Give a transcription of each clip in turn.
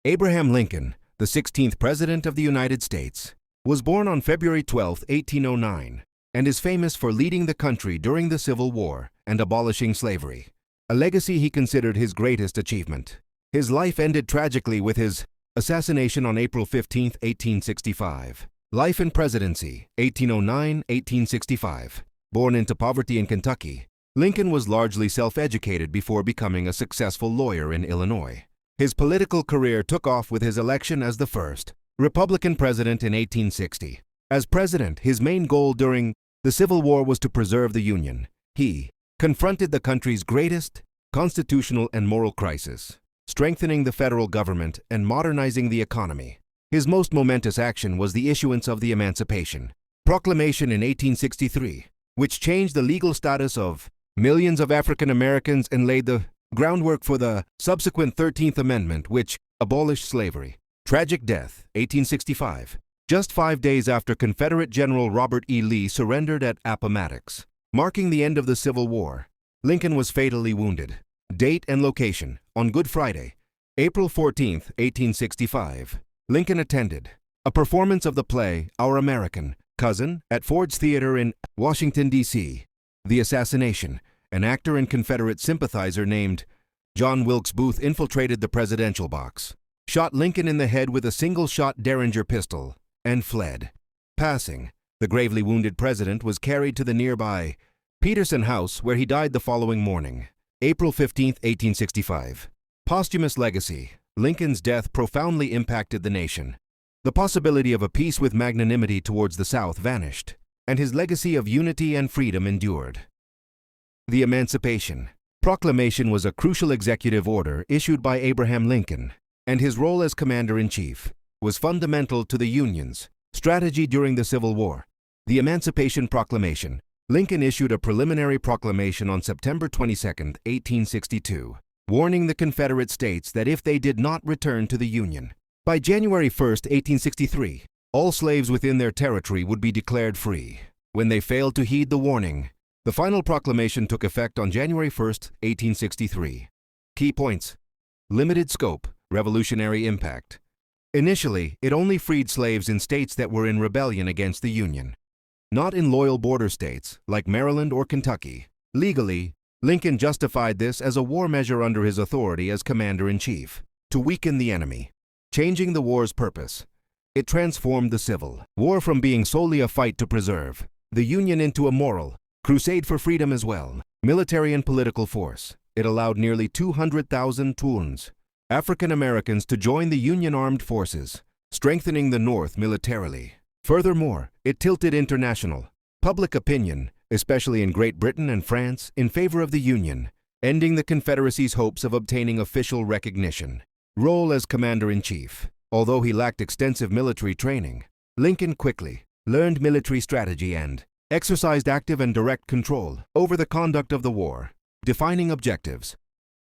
Abraham Lincoln, the 16th President of the United States, was born on February 12, 1809, and is famous for leading the country during the Civil War and abolishing slavery, a legacy he considered his greatest achievement. His life ended tragically with his assassination on April 15, 1865. Life and Presidency, 1809-1865. Born into poverty in Kentucky, Lincoln was largely self-educated before becoming a successful lawyer in Illinois. His political career took off with his election as the first Republican president in 1860. As president, his main goal during the Civil War was to preserve the Union. He confronted the country's greatest constitutional and moral crisis, strengthening the federal government and modernizing the economy. His most momentous action was the issuance of the Emancipation Proclamation in 1863, which changed the legal status of millions of African Americans and laid the groundwork for the subsequent 13th Amendment, which abolished slavery. Tragic death, 1865. Just 5 days after Confederate General Robert E. Lee surrendered at Appomattox, marking the end of the Civil War, Lincoln was fatally wounded. Date and location: on Good Friday, April 14, 1865. Lincoln attended a performance of the play Our American Cousin at Ford's Theater in Washington, D.C. The assassination: an actor and Confederate sympathizer named John Wilkes Booth infiltrated the presidential box, shot Lincoln in the head with a single-shot Derringer pistol, and fled. Passing, the gravely wounded president was carried to the nearby Peterson House, where he died the following morning, April 15, 1865. Posthumous legacy: Lincoln's death profoundly impacted the nation. The possibility of a peace with magnanimity towards the South vanished, and his legacy of unity and freedom endured. The Emancipation Proclamation was a crucial executive order issued by Abraham Lincoln, and his role as commander-in-chief was fundamental to the Union's strategy during the Civil War. The Emancipation Proclamation: Lincoln issued a preliminary proclamation on September 22, 1862, warning the Confederate States that if they did not return to the Union by January 1, 1863, all slaves within their territory would be declared free. When they failed to heed the warning, the final proclamation took effect on January 1, 1863. Key points: limited scope, revolutionary impact. Initially, it only freed slaves in states that were in rebellion against the Union, not in loyal border states like Maryland or Kentucky. Legally, Lincoln justified this as a war measure under his authority as commander-in-chief to weaken the enemy, changing the war's purpose. It transformed the Civil War from being solely a fight to preserve the Union into a moral crusade for freedom as well. Military and political force: it allowed nearly 200,000 Tuns, African Americans, to join the Union armed forces, strengthening the North militarily. Furthermore, it tilted international public opinion, especially in Great Britain and France, in favor of the Union, ending the Confederacy's hopes of obtaining official recognition. Role as commander-in-chief: although he lacked extensive military training, Lincoln quickly learned military strategy and exercised active and direct control over the conduct of the war. Defining objectives: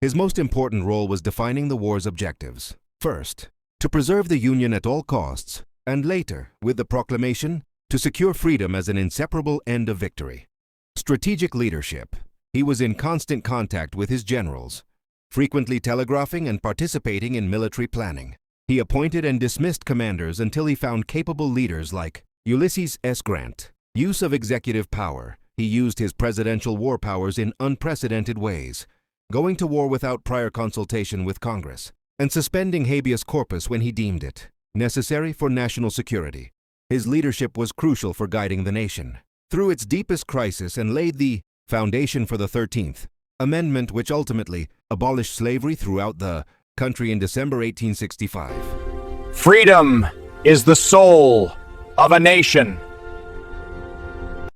his most important role was defining the war's objectives. First, to preserve the Union at all costs, and later, with the proclamation, to secure freedom as an inseparable end of victory. Strategic leadership: he was in constant contact with his generals, frequently telegraphing and participating in military planning. He appointed and dismissed commanders until he found capable leaders like Ulysses S. Grant. Use of executive power: he used his presidential war powers in unprecedented ways, going to war without prior consultation with Congress, and suspending habeas corpus when he deemed it necessary for national security. His leadership was crucial for guiding the nation through its deepest crisis and laid the foundation for the 13th Amendment, which ultimately abolished slavery throughout the country in December 1865. Freedom is the soul of a nation.